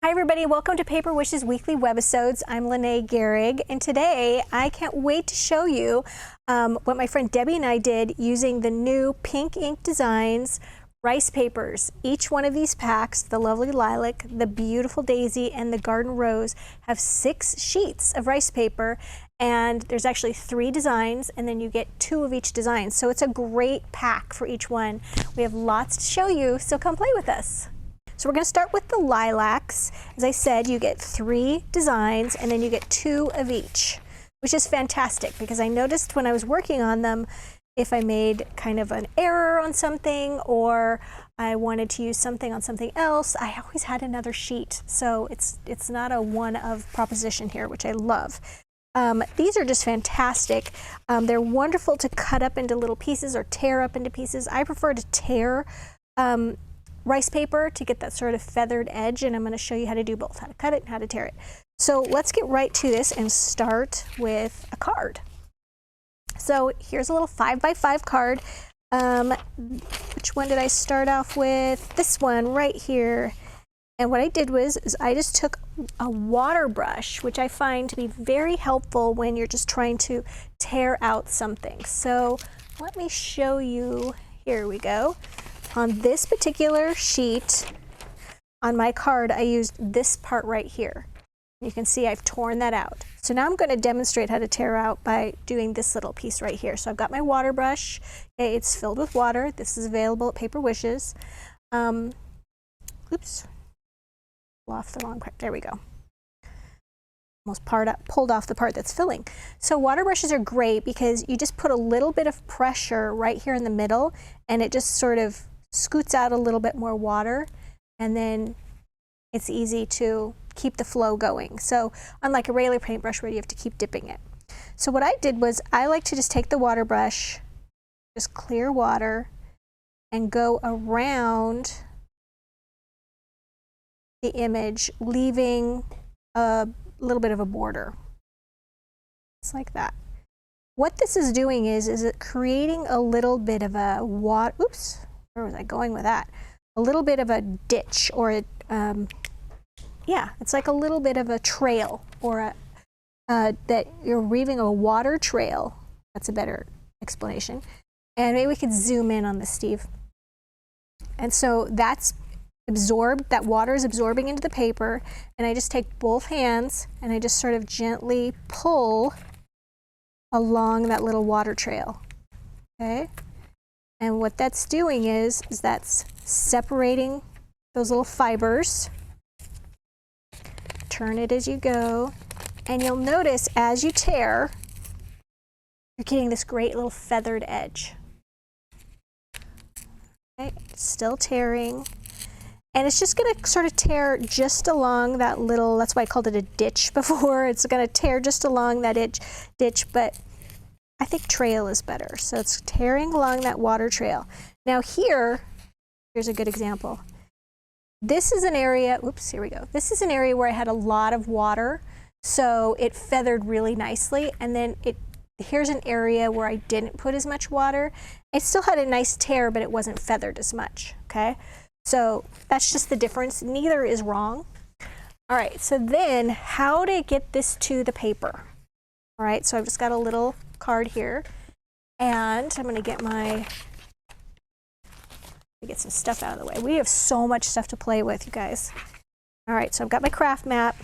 Hi everybody, welcome to Paper Wishes Weekly Webisodes. I'm Lene Gehrig, and today I can't wait to show you what my friend Debbie and I did using the new Pink Ink Designs rice papers. Each one of these packs, the lovely Lilac, the beautiful Daisy, and the Garden Rose, have 6 sheets of rice paper, and there's actually 3 designs, and then you get 2 of each design. So it's a great pack for each one. We have lots to show you, so come play with us. So we're going to start with the Lilacs. As I said, you get 3 designs and then you get 2 of each, which is fantastic because I noticed when I was working on them, if I made kind of an error on something or I wanted to use something on something else, I always had another sheet. So it's not a one-of proposition here, which I love. These are just fantastic. They're wonderful to cut up into little pieces or tear up into pieces. I prefer to tear rice paper to get that sort of feathered edge, and I'm going to show you how to do both, how to cut it and how to tear it. So let's get right to this and start with a card. So here's a little 5x5 card. Which one did I start off with? This one right here. And what I did was I just took a water brush, which I find to be very helpful when you're just trying to tear out something. So let me show you. Here we go. On this particular sheet, on my card, I used this part right here. You can see I've torn that out. So now I'm going to demonstrate how to tear out by doing this little piece right here. So I've got my water brush. Okay, it's filled with water. This is available at Paper Wishes. Oops, off the wrong part. There we go. Almost pulled off the part that's filling. So water brushes are great because you just put a little bit of pressure right here in the middle, and it just sort of scoots out a little bit more water, and then it's easy to keep the flow going. So unlike a regular paintbrush where you have to keep dipping it. So what I did was I like to just take the water brush, just clear water, and go around the image, leaving a little bit of a border. It's like that. What this is doing is it creating a little bit of a oops, where was I going with that? A little bit of a ditch, or a, yeah, it's like a little bit of a trail, or that you're weaving a water trail. That's a better explanation. And maybe we could zoom in on this, Steve. And so that's absorbed, that water is absorbing into the paper, and I just take both hands and I just sort of gently pull along that little water trail. Okay? And what that's doing is that's separating those little fibers. Turn it as you go, and you'll notice as you tear, you're getting this great little feathered edge. Okay, still tearing. And it's just going to sort of tear just along that little, that's why I called it a ditch before. It's going to tear just along that ditch, but I think trail is better. So it's tearing along that water trail. Now here's a good example. This is an area, oops, here we go. This is an area where I had a lot of water, so it feathered really nicely. And then here's an area where I didn't put as much water. It still had a nice tear, but it wasn't feathered as much, okay? So that's just the difference. Neither is wrong. All right, so then how to get this to the paper? All right, so I've just got a little card here, and I'm gonna get some stuff out of the way. We have so much stuff to play with, you guys. All right, so I've got my craft map,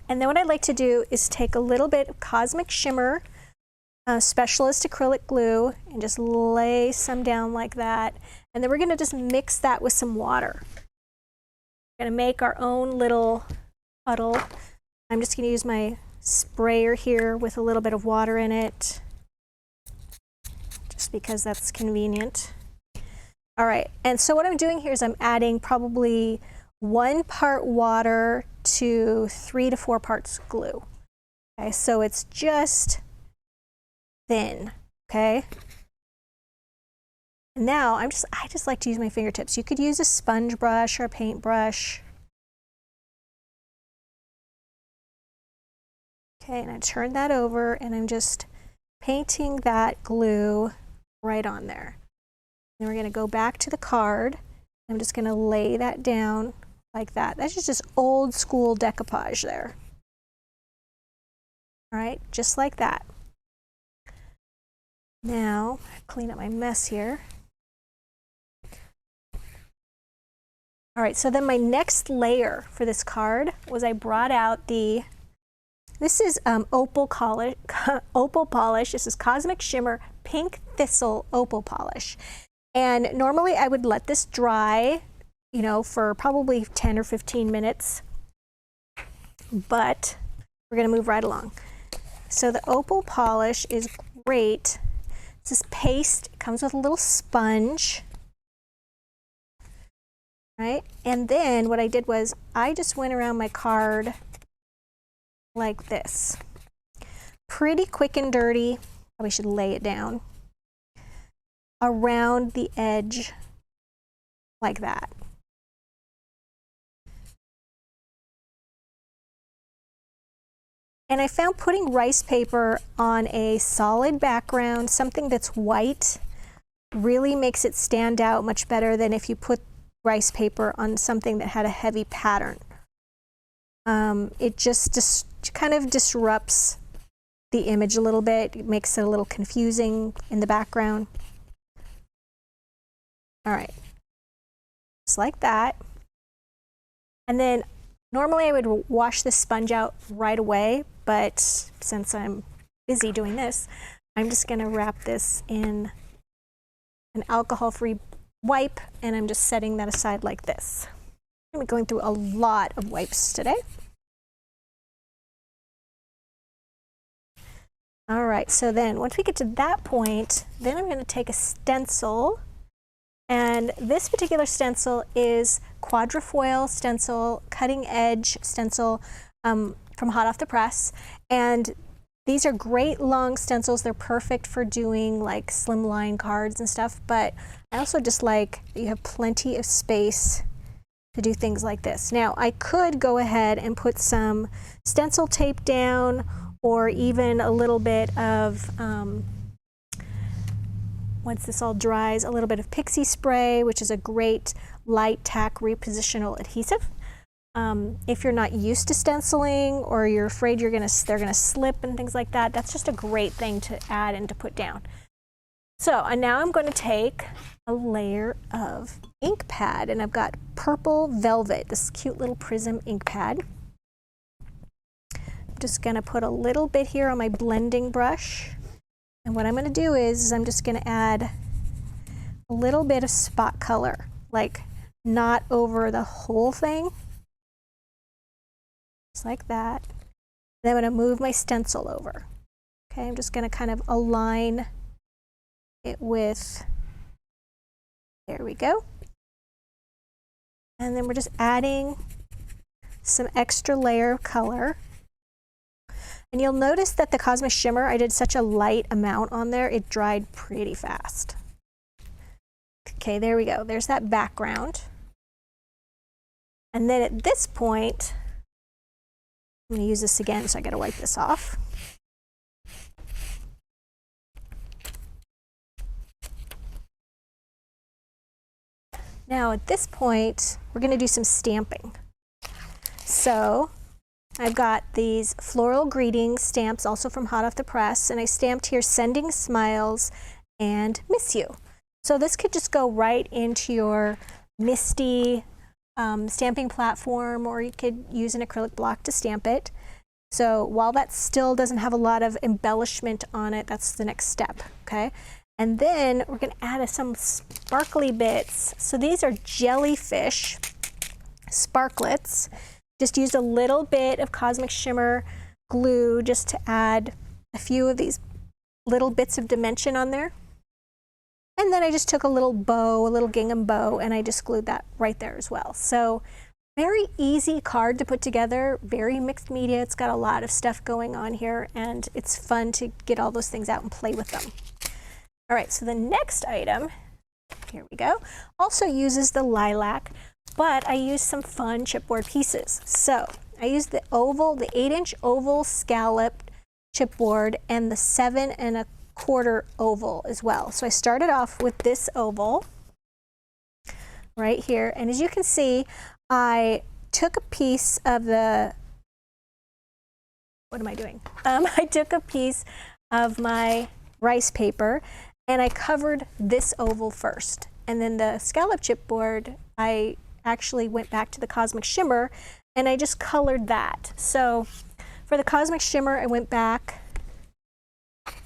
and then what I'd like to do is take a little bit of Cosmic Shimmer Specialist acrylic glue and just lay some down like that, and then we're going to just mix that with some water. We're going to make our own little puddle. I'm just going to use my sprayer here with a little bit of water in it, just because that's convenient. All right, and so what I'm doing here is I'm adding probably 1 part water to 3 to 4 parts glue. Okay, so it's just thin, okay? Now I just like to use my fingertips. You could use a sponge brush or a paintbrush. Okay, and I turn that over and I'm just painting that glue right on there. Then we're going to go back to the card. I'm just going to lay that down like that. That's just old school decoupage there. All right, just like that. Now, clean up my mess here. All right, so then my next layer for this card was I brought out this is opal polish. This is Cosmic Shimmer Pink Thistle Opal Polish. And normally I would let this dry, you know, for probably 10 or 15 minutes, but we're gonna move right along. So the opal polish is great. It's this paste, it comes with a little sponge. Right? And then what I did was I just went around my card like this. Pretty quick and dirty. Probably should lay it down. Around the edge like that. And I found putting rice paper on a solid background, something that's white, really makes it stand out much better than if you put rice paper on something that had a heavy pattern. It just kind of disrupts the image a little bit. It makes it a little confusing in the background. All right, just like that. And then normally I would wash this sponge out right away, but since I'm busy doing this, I'm just gonna wrap this in an alcohol-free wipe, and I'm just setting that aside like this. I'm gonna be going through a lot of wipes today. All right, so then once we get to that point, then I'm gonna take a stencil, and this particular stencil is quadrifoil stencil, cutting edge stencil from hot off the press, and these are great long stencils. They're perfect for doing like slimline cards and stuff, but I also just like that you have plenty of space to do things like this. Now, I could go ahead and put some stencil tape down, or even a little bit of, once this all dries, a little bit of pixie spray, which is a great light tack repositional adhesive. If you're not used to stenciling, or you're afraid they're gonna slip and things like that, that's just a great thing to add and to put down. So, and now I'm going to take a layer of ink pad, and I've got purple velvet, this cute little prism ink pad. I'm just going to put a little bit here on my blending brush, and what I'm going to do is I'm just going to add a little bit of spot color, like not over the whole thing, just like that. Then I'm going to move my stencil over. Okay, I'm just going to kind of align it with, there we go. And then we're just adding some extra layer of color. And you'll notice that the Cosmic Shimmer, I did such a light amount on there, it dried pretty fast. Okay, there we go. There's that background. And then at this point, I'm going to use this again, so I got to wipe this off. Now at this point, we're going to do some stamping. So I've got these floral greeting stamps, also from hot off the press, and I stamped here sending smiles and miss you. So this could just go right into your MISTI stamping platform, or you could use an acrylic block to stamp it. So while that still doesn't have a lot of embellishment on it, that's the next step, okay? And then we're going to add some sparkly bits. So these are Jellyfish Sparklets. Just used a little bit of Cosmic Shimmer glue just to add a few of these little bits of dimension on there. And then I just took a little bow, a little gingham bow, and I just glued that right there as well. So very easy card to put together, very mixed media. It's got a lot of stuff going on here, and it's fun to get all those things out and play with them. All right, so the next item, here we go, also uses the lilac, but I used some fun chipboard pieces. So I used the oval, the 8-inch oval scalloped chipboard, and the 7 1/4 oval as well. So I started off with this oval right here, and as you can see, I took a piece of the, what am I doing? I took a piece of my rice paper and I covered this oval first. And then the scallop chipboard, I actually went back to the Cosmic Shimmer and I just colored that. So for the Cosmic Shimmer, I went back,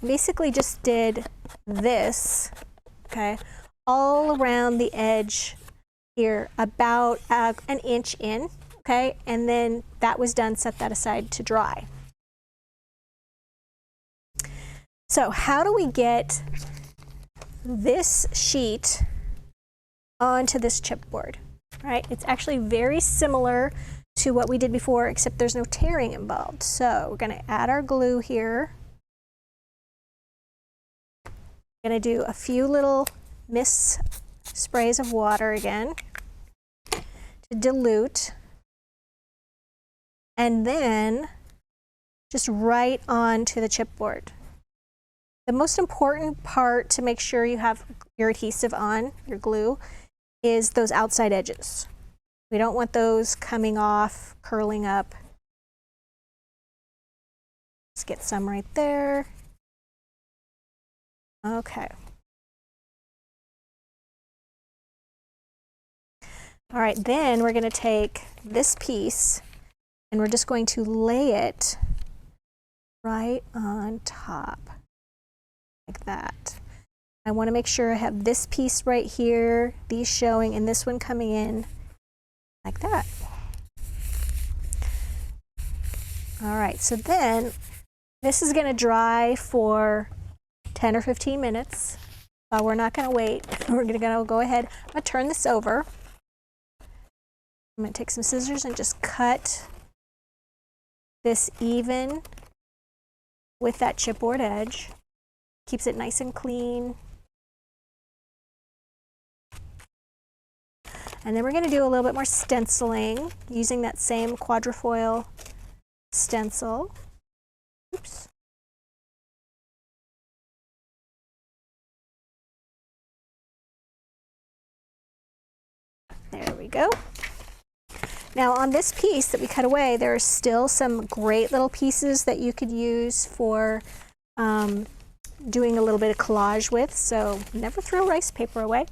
basically just did this, okay, all around the edge here, about an inch in, okay, and then that was done, set that aside to dry. So how do we get this sheet onto this chipboard? Right, it's actually very similar to what we did before, except there's no tearing involved. So we're going to add our glue here. Going to do a few little mist sprays of water again to dilute, and then just right onto the chipboard. The most important part to make sure you have your adhesive on, your glue, is those outside edges. We don't want those coming off, curling up. Let's get some right there. Okay. All right, then we're going to take this piece and we're just going to lay it right on top, like that. I want to make sure I have this piece right here, these showing, and this one coming in like that. All right, so then this is going to dry for 10 or 15 minutes. We're not going to wait. We're going to go ahead. I'm going to turn this over. I'm going to take some scissors and just cut this even with that chipboard edge. Keeps it nice and clean. And then we're going to do a little bit more stenciling using that same quadrifoil stencil. Oops. There we go. Now on this piece that we cut away, there are still some great little pieces that you could use for doing a little bit of collage with, so never throw rice paper away.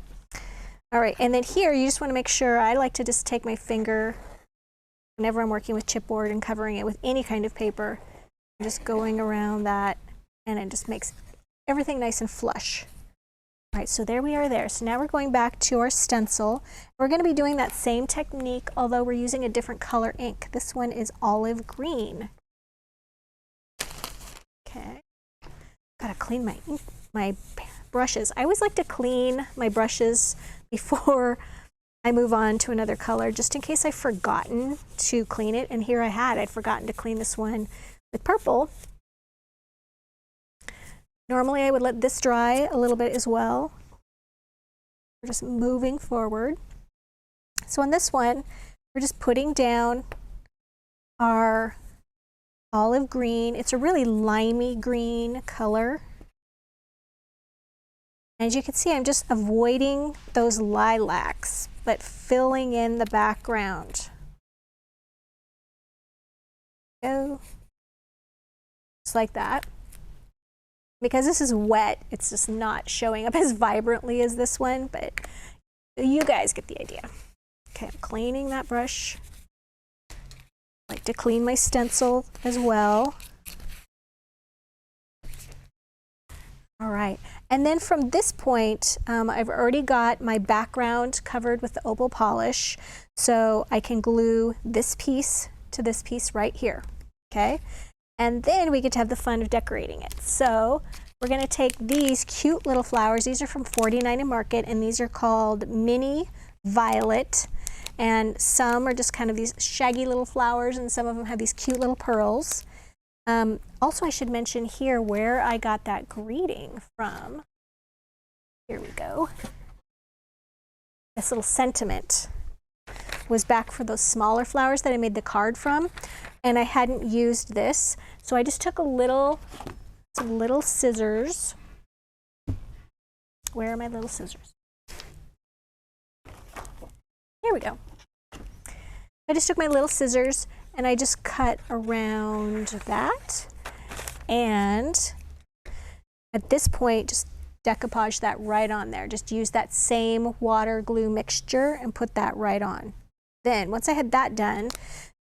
All right, and then here you just want to make sure, I like to just take my finger whenever I'm working with chipboard and covering it with any kind of paper, just going around that, and it just makes everything nice and flush. All right, so there we are there. So now we're going back to our stencil. We're going to be doing that same technique, although we're using a different color ink. This one is olive green. Okay, gotta clean my brushes. I always like to clean my brushes before I move on to another color, just in case I've forgotten to clean it. And here I'd forgotten to clean this one with purple. Normally I would let this dry a little bit as well. We're just moving forward. So on this one, we're just putting down our olive green. It's a really limey green color. As you can see, I'm just avoiding those lilacs, but filling in the background. Go. Just like that. Because this is wet, it's just not showing up as vibrantly as this one, but you guys get the idea. Okay, I'm cleaning that brush. I like to clean my stencil as well. All right, and then from this point, I've already got my background covered with the opal polish, so I can glue this piece to this piece right here, okay? And then we get to have the fun of decorating it. So we're going to take these cute little flowers. These are from 49 and Market, and these are called Mini Violet. And some are just kind of these shaggy little flowers, and some of them have these cute little pearls. Also, I should mention here where I got that greeting from. Here we go. This little sentiment was back for those smaller flowers that I made the card from, and I hadn't used this, so I just took some little scissors. Where are my little scissors? Here we go. I just took my little scissors and I just cut around that. And at this point, just decoupage that right on there. Just use that same water glue mixture and put that right on. Then once I had that done,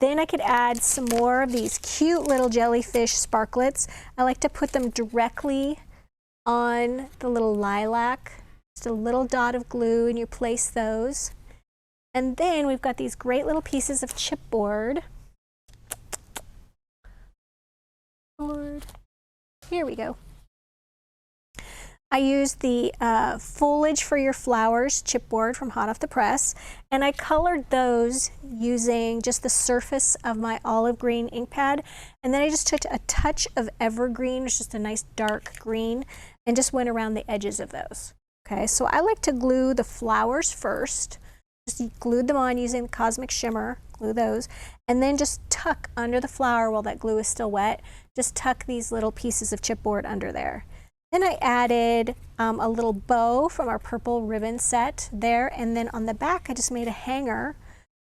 then I could add some more of these cute little jellyfish sparklets. I like to put them directly on the little lilac. Just a little dot of glue and you place those. And then we've got these great little pieces of chipboard. Here we go. I used the foliage for your flowers chipboard from Hot Off the Press, and I colored those using just the surface of my olive green ink pad, and then I just took a touch of evergreen, which is just a nice dark green, and just went around the edges of those. Okay, so I like to glue the flowers first. Just glued them on using Cosmic Shimmer, glue those, and then just tuck under the flower while that glue is still wet. Just tuck these little pieces of chipboard under there. Then I added a little bow from our purple ribbon set there, and then on the back I just made a hanger.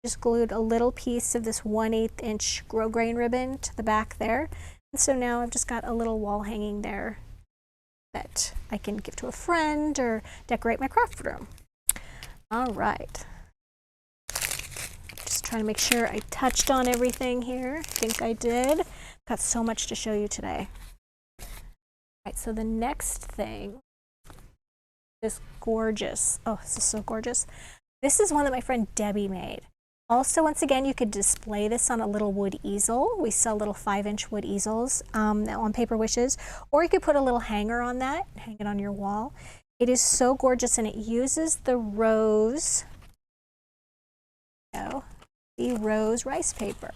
Just glued a little piece of this 1/8 inch grosgrain ribbon to the back there. And so now I've just got a little wall hanging there that I can give to a friend or decorate my craft room. All right. Just trying to make sure I touched on everything here. I think I did. Got so much to show you today. All right, so the next thing, this gorgeous, oh, this is so gorgeous. This is one that my friend Debbie made. Also, once again, you could display this on a little wood easel. We sell little 5-inch wood easels on Paper Wishes, or you could put a little hanger on that and hang it on your wall. It is so gorgeous, and it uses the rose, the rose rice paper,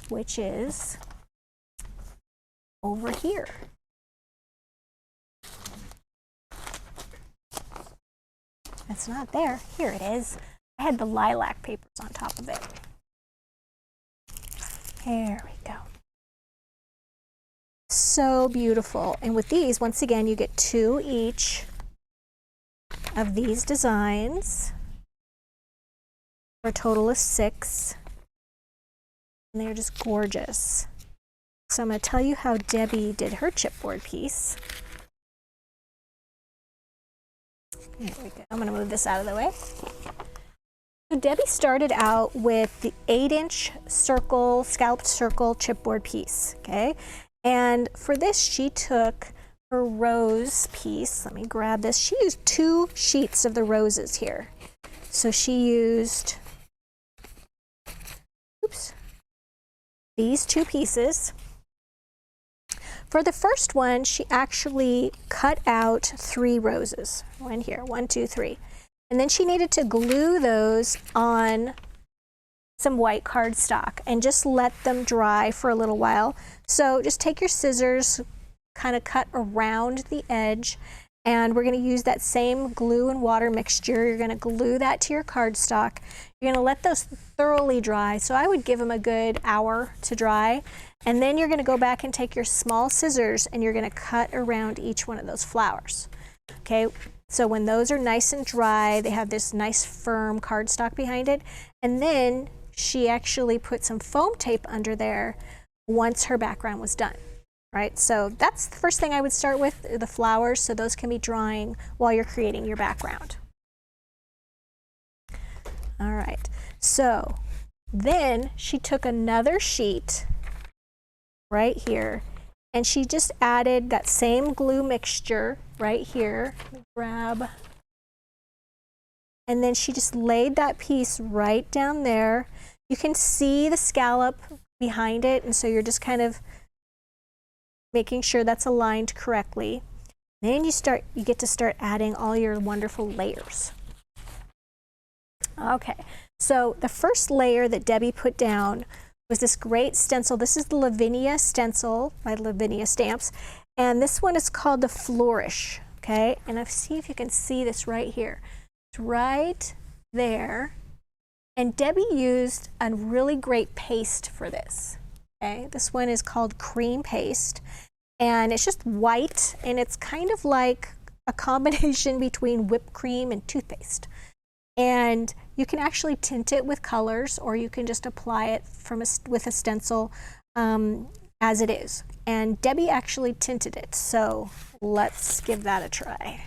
which is over here. It's not there. Here it is. I had the lilac papers on top of it. There we go. So beautiful. And with these, once again, you get 2 each of these designs for a total of 6. And they're just gorgeous. So I'm going to tell you how Debbie did her chipboard piece. There we go. I'm going to move this out of the way. So Debbie started out with the 8-inch circle, scalloped circle chipboard piece, okay? And for this, she took her rose piece. Let me grab this. She used 2 sheets of the roses here. So she used, these 2 pieces. For the first one, she actually cut out 3 roses. One here, 1, 2, 3. And then she needed to glue those on some white cardstock and just let them dry for a little while. So just take your scissors, kind of cut around the edge, and we're going to use that same glue and water mixture. You're going to glue that to your cardstock. You're going to let those thoroughly dry. So I would give them a good hour to dry. And then you're going to go back and take your small scissors and you're going to cut around each one of those flowers. Okay, so when those are nice and dry, they have this nice firm cardstock behind it. And then she actually put some foam tape under there once her background was done. Right, so that's the first thing I would start with, the flowers, so those can be drying while you're creating your background. All right, so then she took another sheet right here and she just added that same glue mixture right here. Let me grab, and then she just laid that piece right down there. You can see the scallop behind it, and so you're just kind of making sure that's aligned correctly. Then you get to start adding all your wonderful layers. Okay, so the first layer that Debbie put down was this great stencil. This is the Lavinia stencil by Lavinia Stamps, and this one is called the Flourish. Okay, and I'll see if you can see this right here. It's right there, and Debbie used a really great paste for this. Okay, this one is called Cream Paste, and it's just white, and it's kind of like a combination between whipped cream and toothpaste. And you can actually tint it with colors, or you can just apply it with a stencil as it is. And Debbie actually tinted it, so let's give that a try.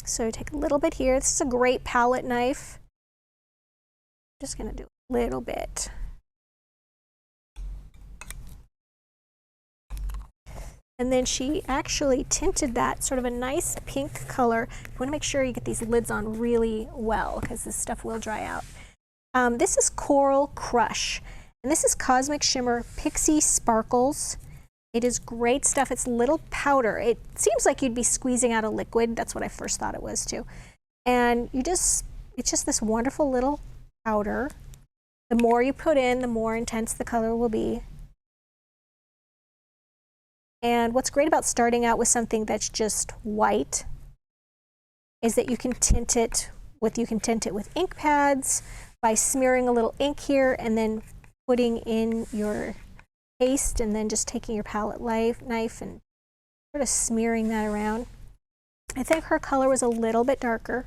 So take a little bit here. This is a great palette knife. Just gonna do a little bit. And then she actually tinted that sort of a nice pink color. You want to make sure you get these lids on really well, because this stuff will dry out. This is Coral Crush, and this is Cosmic Shimmer Pixie Sparkles. It is great stuff. It's little powder. It seems like you'd be squeezing out a liquid. That's what I first thought it was too. And it's just this wonderful little powder. The more you put in, the more intense the color will be. And what's great about starting out with something that's just white is that you can tint it with ink pads by smearing a little ink here and then putting in your paste, and then just taking your palette knife and sort of smearing that around. I think her color was a little bit darker.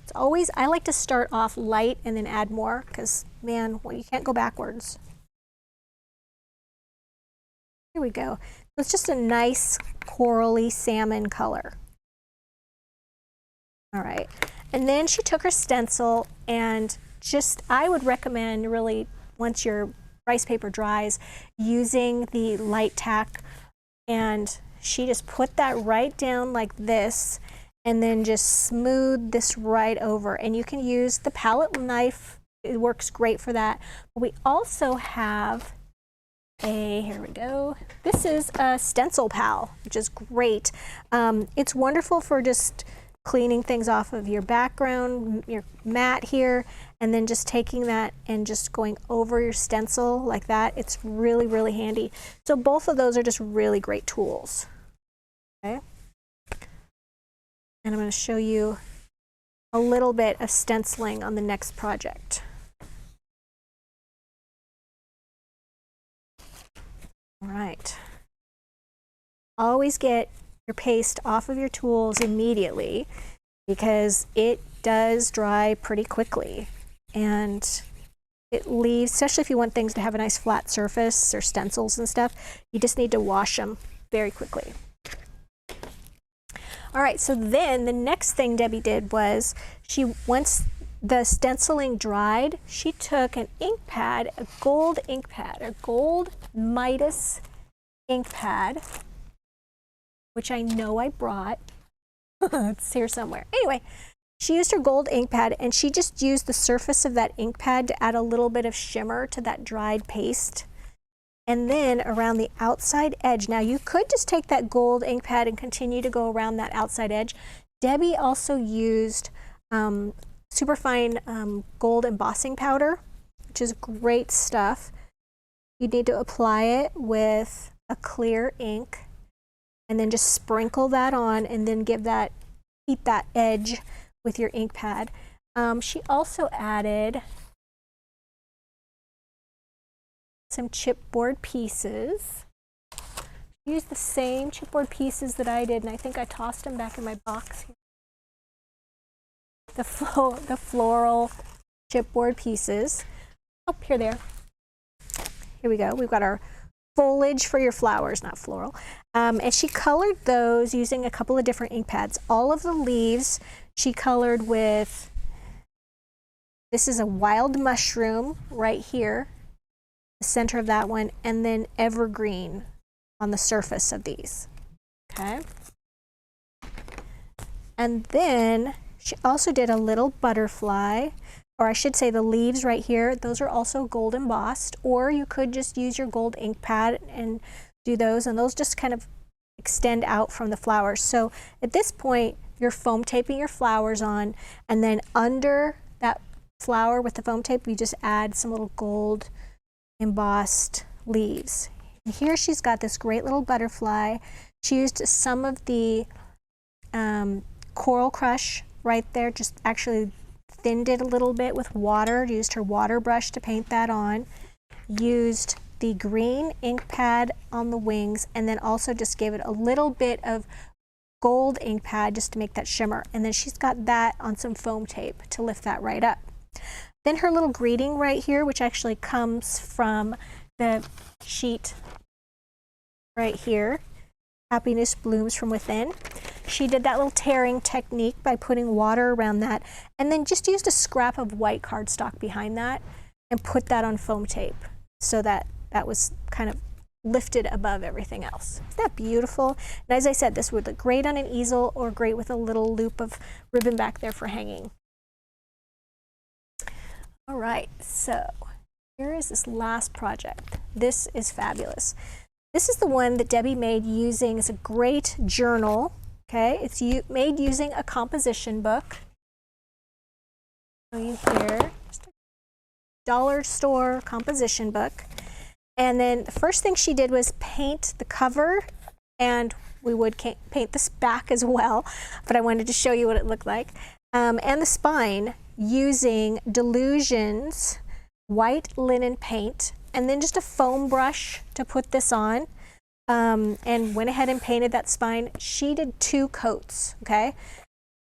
It's always, I like to start off light and then add more, because man, well, you can't go backwards. Here we go. It's just a nice corally salmon color. All right, and then she took her stencil and I would recommend really, once your rice paper dries, using the light tack, and she just put that right down like this and then just smooth this right over. And you can use the palette knife, it works great for that. But we also have here we go, this is a Stencil Pal, which is great. It's wonderful for just cleaning things off of your background, your mat here, and then just taking that and just going over your stencil like that. It's really, really handy. So both of those are just really great tools. Okay. And I'm going to show you a little bit of stenciling on the next project. All right. Always get your paste off of your tools immediately, because it does dry pretty quickly, and it leaves, especially if you want things to have a nice flat surface or stencils and stuff, you just need to wash them very quickly. All right, so then the next thing Debbie did was, once the stenciling dried, she took an ink pad, a gold ink pad, a gold Midas ink pad, which I know I brought. It's here somewhere. Anyway, she used her gold ink pad, and she just used the surface of that ink pad to add a little bit of shimmer to that dried paste. And then around the outside edge, now you could just take that gold ink pad and continue to go around that outside edge. Debbie also used superfine gold embossing powder, which is great stuff. You need to apply it with a clear ink, and then just sprinkle that on, and then heat that edge with your ink pad. She also added some chipboard pieces. She used the same chipboard pieces that I did, and I think I tossed them back in my box here. The floral chipboard pieces. Oh, here we go. We've got our foliage for your flowers, not floral. And she colored those using a couple of different ink pads. All of the leaves she colored with, this is a wild mushroom right here, the center of that one, and then evergreen on the surface of these. Okay. And then she also did a little butterfly, or I should say the leaves right here, those are also gold embossed, or you could just use your gold ink pad and do those, and those just kind of extend out from the flowers. So at this point, you're foam taping your flowers on, and then under that flower with the foam tape, you just add some little gold embossed leaves. And here she's got this great little butterfly. She used some of the Coral Crush right there, just actually thinned it a little bit with water, used her water brush to paint that on, used the green ink pad on the wings, and then also just gave it a little bit of gold ink pad just to make that shimmer. And then she's got that on some foam tape to lift that right up. Then her little greeting right here, which actually comes from the sheet right here, Happiness Blooms from Within. She did that little tearing technique by putting water around that and then just used a scrap of white cardstock behind that and put that on foam tape so that that was kind of lifted above everything else. Isn't that beautiful? And as I said, this would look great on an easel or great with a little loop of ribbon back there for hanging. All right, so here is this last project. This is fabulous. This is the one that Debbie made using, it's a great journal, okay? It's made using a composition book. Show you here, just a dollar store composition book. And then the first thing she did was paint the cover, and we would paint this back as well, but I wanted to show you what it looked like. And the spine using Delusion's white linen paint, and then just a foam brush to put this on, and went ahead and painted that spine. She did 2 coats, okay?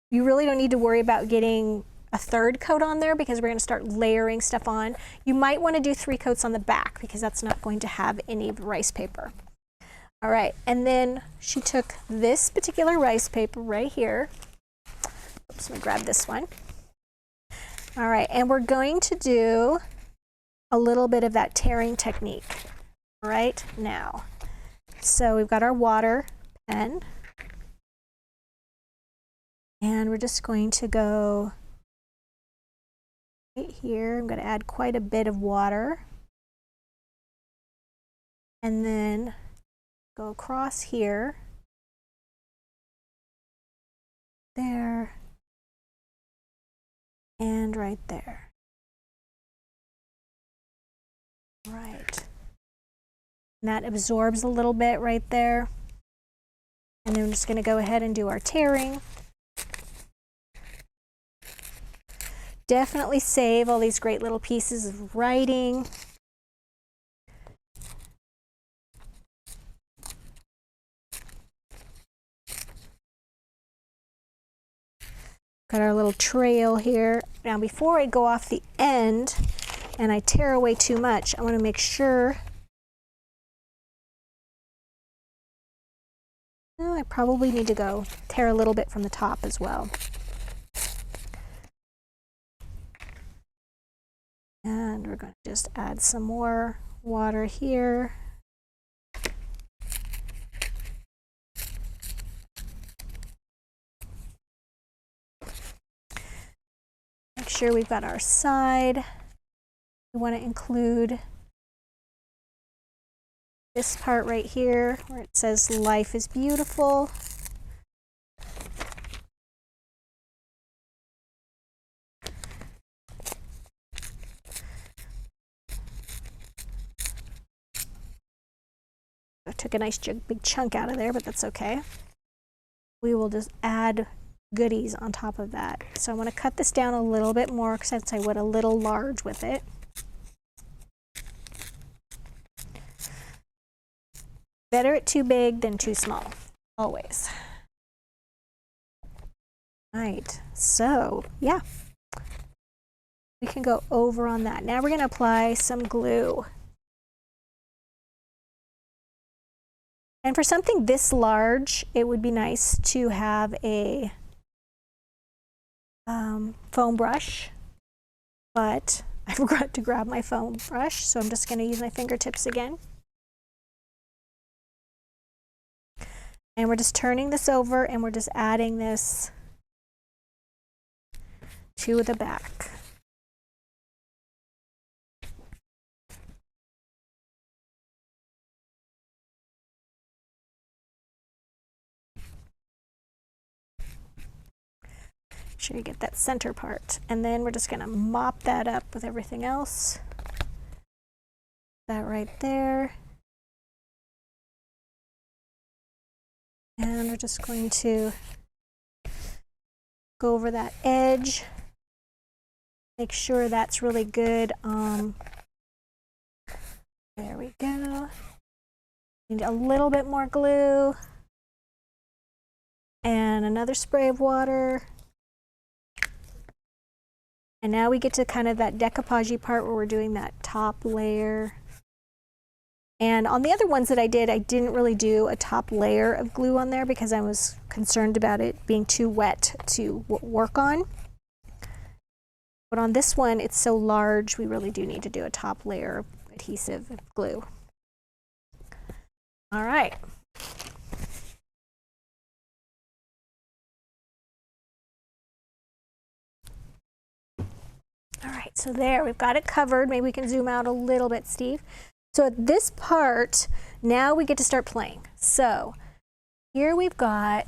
You really don't need to worry about getting a 3rd coat on there because we're going to start layering stuff on. You might want to do 3 coats on the back because that's not going to have any rice paper. All right, and then she took this particular rice paper right here. Oops, let me grab this one. All right, and we're going to do a little bit of that tearing technique right now. So we've got our water pen, and we're just going to go right here. I'm going to add quite a bit of water, and then go across here, there, and right there. Right. And that absorbs a little bit right there. And then we're just going to go ahead and do our tearing. Definitely save all these great little pieces of writing. Got our little trail here. Now before I go off the end and I tear away too much, I want to make sure. Oh, I probably need to go tear a little bit from the top as well. And we're going to just add some more water here. Make sure we've got our side. We want to include this part right here where it says "Life is Beautiful." I took a nice big chunk out of there, but that's okay. We will just add goodies on top of that. So I want to cut this down a little bit more since I went a little large with it. Better it too big than too small, always. Right, so yeah, we can go over on that. Now we're going to apply some glue. And for something this large, it would be nice to have a foam brush, but I forgot to grab my foam brush, so I'm just going to use my fingertips again. And we're just turning this over and we're just adding this to the back. Make sure you get that center part. And then we're just going to mop that up with everything else. That right there. And we're just going to go over that edge. Make sure that's really good. There we go. Need a little bit more glue. And another spray of water. And now we get to kind of that decoupage part where we're doing that top layer. And on the other ones that I didn't really do a top layer of glue on there because I was concerned about it being too wet to work on. But on this one, it's so large, we really do need to do a top layer of adhesive glue. All right. All right, so there, we've got it covered. Maybe we can zoom out a little bit, Steve. So at this part, now we get to start playing. So here we've got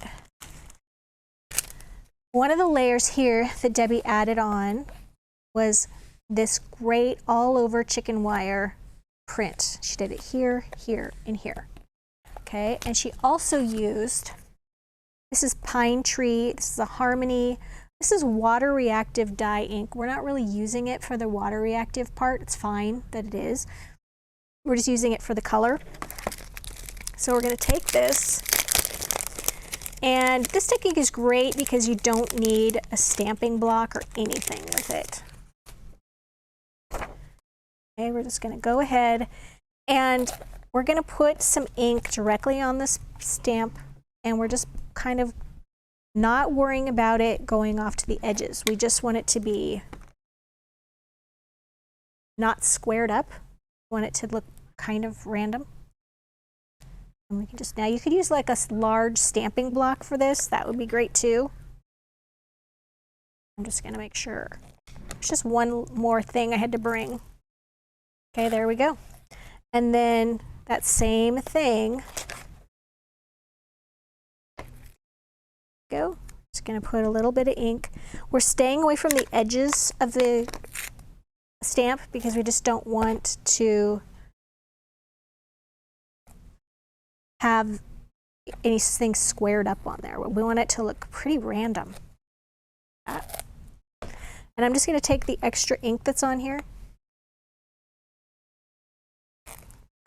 one of the layers here that Debbie added on was this great all over chicken wire print. She did it here, here, and here. Okay, and she also used, this is Pine Tree, this is a Harmony. This is water reactive dye ink. We're not really using it for the water reactive part. It's fine that it is. We're just using it for the color. So we're going to take this, and this technique is great because you don't need a stamping block or anything with it. Okay, we're just going to go ahead and we're going to put some ink directly on this stamp, and we're just kind of not worrying about it going off to the edges. We just want it to be not squared up. We want it to look kind of random. And we can just, now you could use like a large stamping block for this. That would be great too. I'm just going to make sure. There's just one more thing I had to bring. Okay, there we go. And then that same thing. Go. Just going to put a little bit of ink. We're staying away from the edges of the stamp because we just don't want to have anything squared up on there. We want it to look pretty random. And I'm just going to take the extra ink that's on here.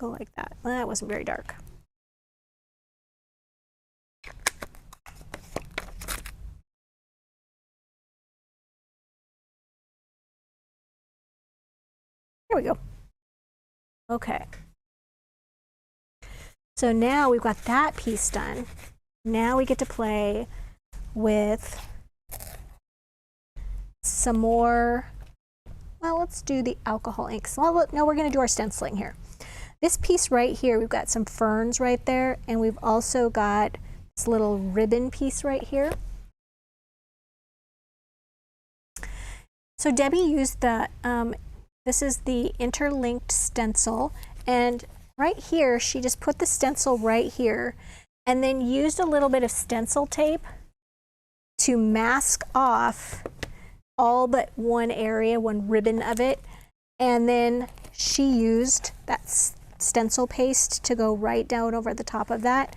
Go like that. Well, that wasn't very dark. There we go. Okay. So now we've got that piece done. Now we get to play with some more, well, let's do the alcohol inks. Well, no, we're going to do our stenciling here. This piece right here, we've got some ferns right there, and we've also got this little ribbon piece right here. So Debbie used the, this is the interlinked stencil, and right here, she just put the stencil right here and then used a little bit of stencil tape to mask off all but one area, one ribbon of it. And then she used that stencil paste to go right down over the top of that.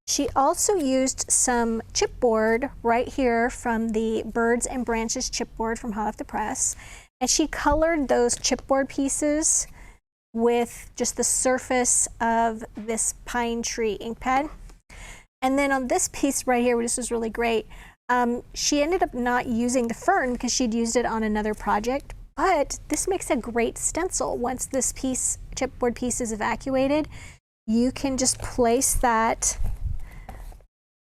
She also used some chipboard right here from the Birds and Branches chipboard from Hot Off the Press. And she colored those chipboard pieces with just the surface of this Pine Tree ink pad. And then on this piece right here, this was really great, she ended up not using the fern because she'd used it on another project, but this makes a great stencil. Once this piece, chipboard piece is evacuated, you can just place that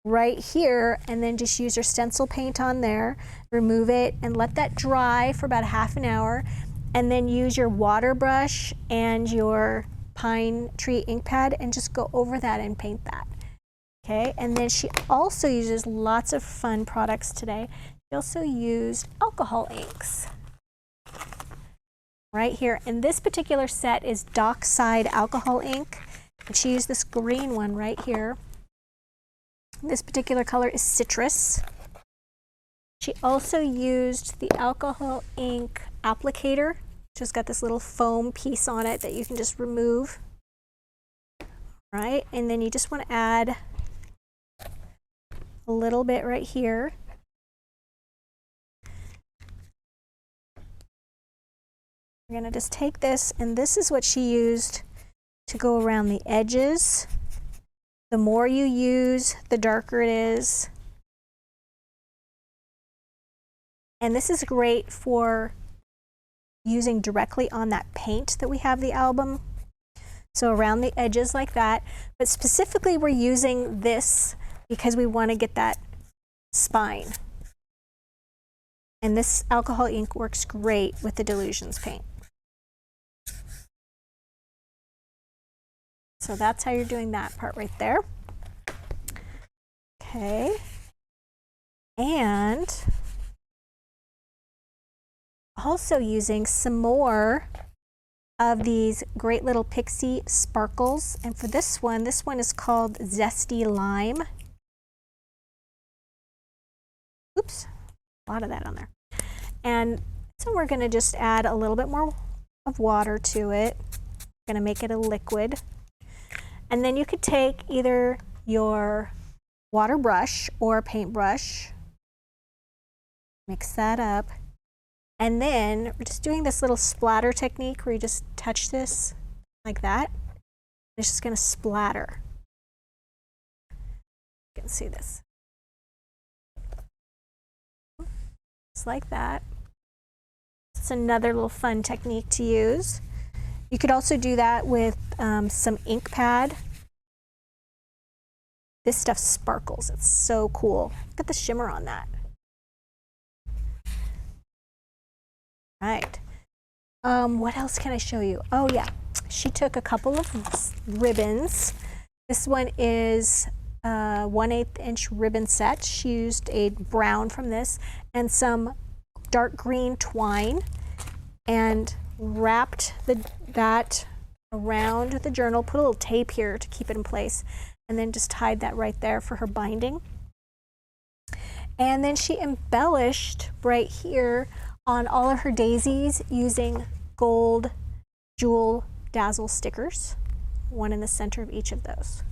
right here and then just use your stencil paint on there, remove it and let that dry for about half an hour, and then use your water brush and your Pine Tree ink pad and just go over that and paint that. Okay, and then she also uses lots of fun products today. She also used alcohol inks right here. And this particular set is Dockside alcohol ink. And she used this green one right here. This particular color is Citrus. She also used the alcohol ink applicator. Just got this little foam piece on it that you can just remove. Right, and then you just want to add a little bit right here. We're going to just take this, and this is what she used to go around the edges. The more you use, the darker it is. And this is great for using directly on that paint that we have the album. So around the edges like that. But specifically we're using this because we want to get that spine. And this alcohol ink works great with the Delusions paint. So that's how you're doing that part right there. Okay. And also using some more of these great little pixie sparkles. And for this one is called Zesty Lime. Oops, a lot of that on there. And so we're going to just add a little bit more of water to it. We're going to make it a liquid. And then you could take either your water brush or paintbrush, mix that up, and then we're just doing this little splatter technique where you just touch this like that. It's just going to splatter. You can see this. Just like that. It's another little fun technique to use. You could also do that with some ink pad. This stuff sparkles. It's so cool. Look at the shimmer on that. Right. What else can I show you? Oh yeah, she took a couple of ribbons. This one is a 1/8 inch ribbon set. She used a brown from this and some dark green twine and wrapped that around the journal, put a little tape here to keep it in place, and then just tied that right there for her binding. And then she embellished right here on all of her daisies using gold jewel dazzle stickers, one in the center of each of those.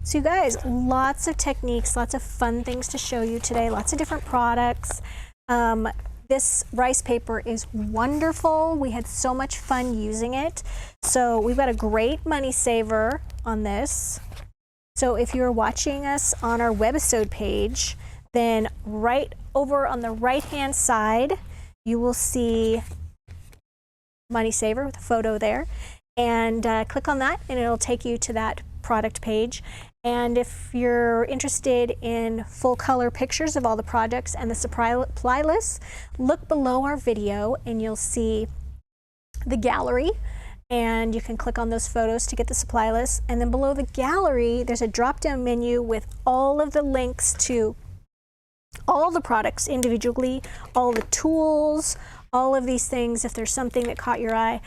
So you guys, lots of techniques, lots of fun things to show you today, lots of different products. This rice paper is wonderful. We had so much fun using it. So we've got a great money saver on this. So if you're watching us on our Webisode page, then right over on the right-hand side, you will see Money Saver with a photo there. And click on that and it'll take you to that product page. And if you're interested in full color pictures of all the products and the supply list, look below our video and you'll see the gallery. And you can click on those photos to get the supply list. And then below the gallery, there's a drop-down menu with all of the links to all the products individually, all the tools, all of these things. If there's something that caught your eye,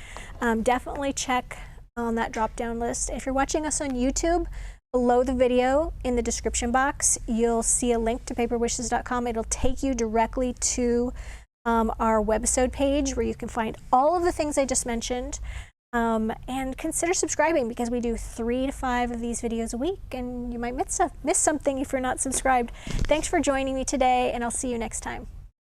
definitely check on that drop-down list. If you're watching us on YouTube, below the video in the description box, you'll see a link to paperwishes.com. It'll take you directly to our Webisode page where you can find all of the things I just mentioned. And consider subscribing because we do 3 to 5 of these videos a week and you might miss something if you're not subscribed. Thanks for joining me today and I'll see you next time.